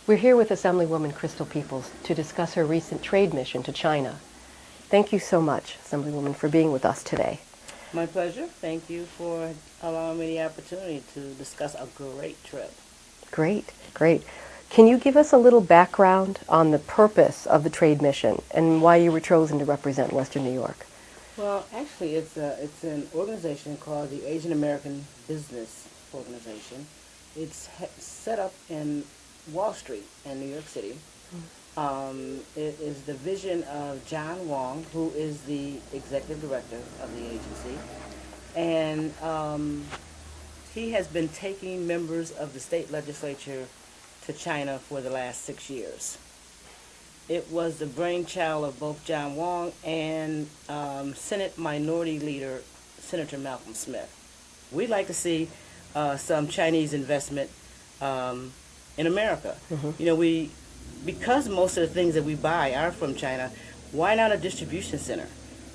We're here with Assemblywoman Crystal Peoples to discuss her recent trade mission to China. Thank you so much, Assemblywoman, for being with us today. My pleasure. Thank you for allowing me the opportunity to discuss a great trip. Great, great. Can you give us a little background on the purpose of the trade mission and why you were chosen to represent Western New York? Well, actually, it's an organization called the Asian American Business Organization. It's set up in Wall Street in New York City. It is the vision of John Wong, who is the executive director of the agency, and he has been taking members of the state legislature to China for the last 6 years. It was the brainchild of both John Wong and Senate Minority Leader Senator Malcolm Smith. We'd like to see some Chinese investment in America. You know, because most of the things that we buy are from China, why not a distribution center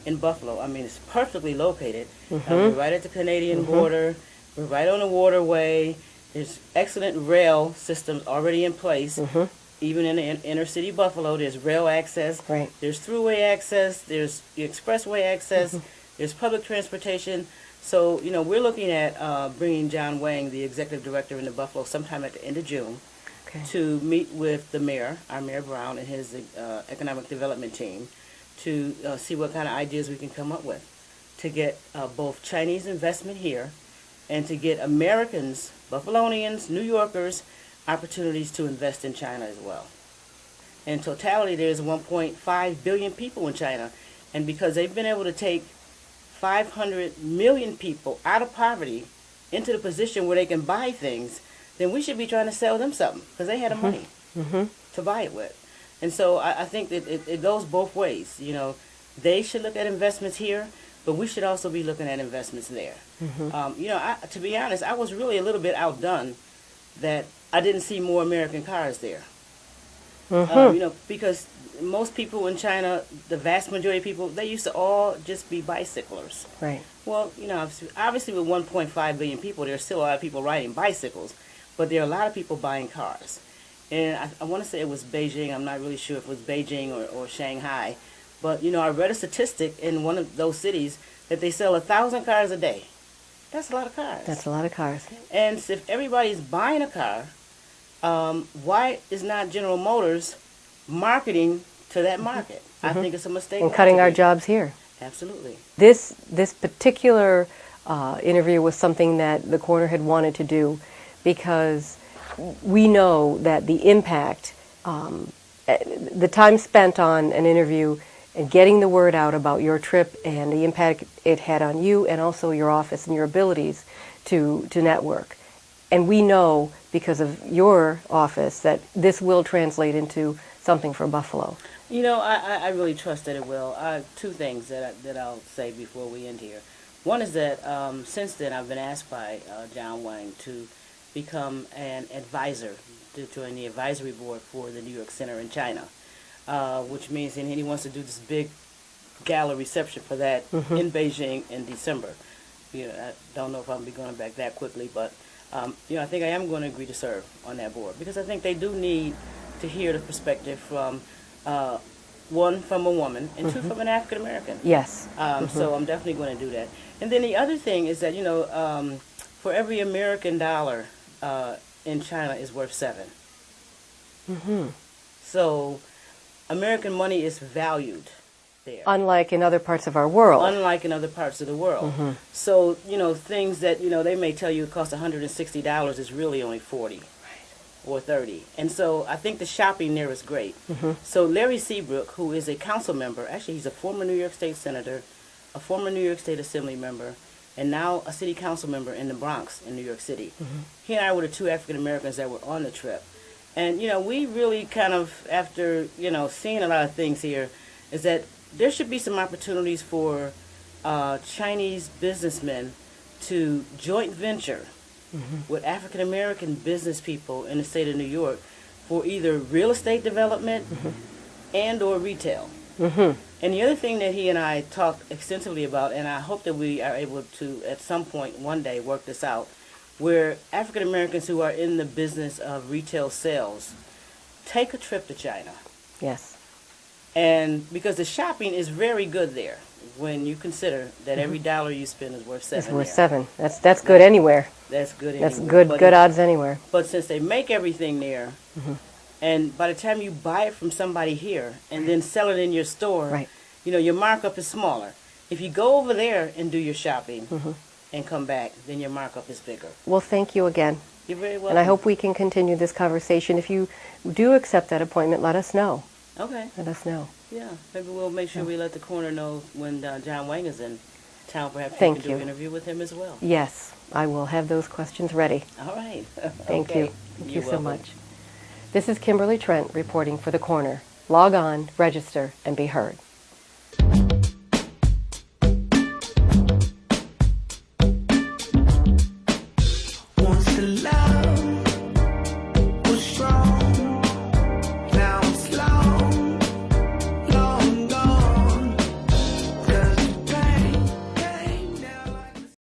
in Buffalo? I mean, it's perfectly located. We're right at the Canadian border. We're right on the waterway. There's excellent rail systems already in place. Even in the inner city Buffalo, there's rail access. Right. There's thruway access. There's expressway access. There's public transportation. So, you know, we're looking at bringing John Wang, the executive director, into Buffalo sometime at the end of June to meet with the mayor, our Mayor Brown, and his economic development team to see what kind of ideas we can come up with to get both Chinese investment here and to get Americans, Buffalonians, New Yorkers, opportunities to invest in China as well. In totality, there's 1.5 billion people in China, and because they've been able to take 500 million people out of poverty into the position where they can buy things, then we should be trying to sell them something because they had the money to buy it with. And so I think that it goes both ways. You know, they should look at investments here, but we should also be looking at investments there. You know, to be honest, I was really a little bit outdone that I didn't see more American cars there. You know, because most people in China, the vast majority of people, they used to all just be bicyclers. Right. Well, you know, obviously with 1.5 billion people, there's still a lot of people riding bicycles, but there are a lot of people buying cars. And I want to say it was Beijing. I'm not really sure if it was Beijing or Shanghai. But, you know, I read a statistic in one of those cities that they sell 1,000 cars a day. That's a lot of cars. That's a lot of cars. And if everybody's buying a car, why is not General Motors marketing to that market? I think it's a mistake. And cutting our jobs here. Absolutely. This particular interview was something that the Corner had wanted to do because we know that the impact, the time spent on an interview and getting the word out about your trip and the impact it had on you and also your office and your abilities to network. And we know, because of your office, that this will translate into something for Buffalo. You know, I really trust that it will. Two things that I'll say before we end here. One is that since then I've been asked by John Wang to become an advisor, to join the advisory board for the New York Center in China, which means and he wants to do this big gala reception for that in Beijing in December. You know, I don't know if I'll be going back that quickly, but you know, I think I am going to agree to serve on that board because I think they do need to hear the perspective from one, from a woman, and two, from an African American. Yes. So I'm definitely going to do that. And then the other thing is that, you know, for every American dollar in China is worth 7. So American money is valued there. Unlike in other parts of our world. Unlike in other parts of the world. So, you know, things that, you know, they may tell you it costs $160 is really only 40 or 30. And so I think the shopping there is great. So Larry Seabrook, who is a council member, actually he's a former New York State Senator, a former New York State Assembly member, and now a city council member in the Bronx in New York City. He and I were the two African Americans that were on the trip. And, you know, we really kind of, after, you know, seeing a lot of things here, is that there should be some opportunities for Chinese businessmen to joint venture with African American business people in the state of New York for either real estate development and or retail. And the other thing that he and I talked extensively about, and I hope that we are able to at some point one day work this out, where African Americans who are in the business of retail sales take a trip to China. Yes. And because the shopping is very good there, when you consider that every dollar you spend is worth 7 It's worth there. 7. That's good anywhere. That's good That's anywhere. good odds anywhere. But since they make everything there, and by the time you buy it from somebody here and then sell it in your store, Right. Your markup is smaller. If you go over there and do your shopping and come back, then your markup is bigger. Well, thank you again. You're very welcome. And I hope we can continue this conversation. If you do accept that appointment, let us know. Okay. Let us know. Yeah. Maybe we'll make sure we let the corner know when John Wang is in town. Perhaps Thank you can do you. an interview with him as well. Yes, I will have those questions ready. All right. Thank Okay. you. Thank you You're so welcome. much. This is Kimberly Trent reporting for The Corner. Log on, register, and be heard. Wants to love.